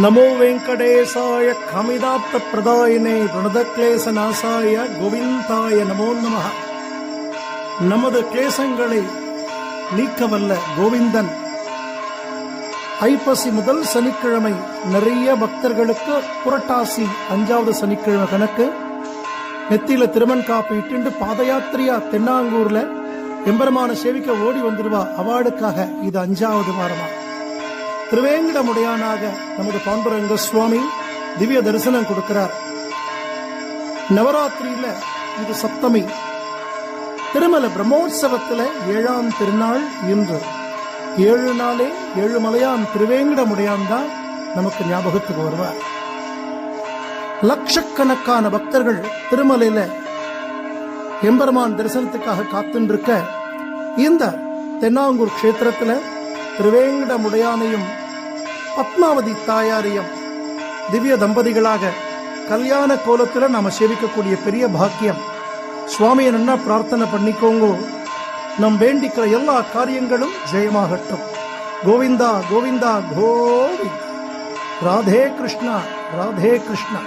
நமோ வெங்கடேசாய கமிதாத்த பிரதாயினே பிரணதக்லேச நாசாய கோவிந்தாய நமோ நமः. நமது கிளேசங்களை நீக்கவல்ல கோவிந்தன் ஐப்பசி முதல் சனிக்கிழமை நிறைய பக்தர்களுக்கு புரட்டாசி 5வது சனிக்கிழமை கணக்கு நெத்தியில திருமண் காப்பு இட்டு பாத யாத்திரையா தென்னாங்கூர்ல எம்பெருமான சேவிக்க ஓடி வந்துடுவா. அவார்டுக்காக இது 5வது வாரமா. திருவேங்கடமுடையானாக நமது பாண்டுரங்க சுவாமி திவ்ய தரிசனம் கொடுக்கிறார். நவராத்திரியில இது சப்தமி. திருமல பிரம்மோற்சவத்துல 7ஆம் திருநாள் இன்று. 7 நாளே 7 மலையான் திருவேங்கடமுடையான் தான் நமக்கு ஞாபகத்துக்கு வருவார். லட்சக்கணக்கான பக்தர்கள் திருமலையில எம்பெருமான் தரிசனத்துக்காக காத்துருக்க இந்த தென்னாங்கூர் கஷேத்திரத்துல திருவேங்கடமுடையானையும் பத்மாவதி தாயாரையும் திவ்ய தம்பதிகளாக கல்யாண கோலத்துல நாம சேவிக்கக்கூடிய பெரிய பாக்கியம். சுவாமியை நன்னா பிரார்த்தனை பண்ணிக்கோங்க. நம் வேண்டிக்கிற எல்லா காரியங்களும் ஜெயமாகட்டும். கோவிந்தா கோவிந்தா கோவிந்த். ராதே கிருஷ்ணா ராதே கிருஷ்ணா.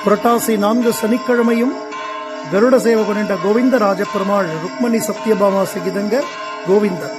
புரட்டாசி 4 சனிக்கிழமையும் கருட சேவகன் என்ற கோவிந்த ராஜபெருமாள் ருக்மணி சத்யபாமா சகிதங்க கோவிந்தன்.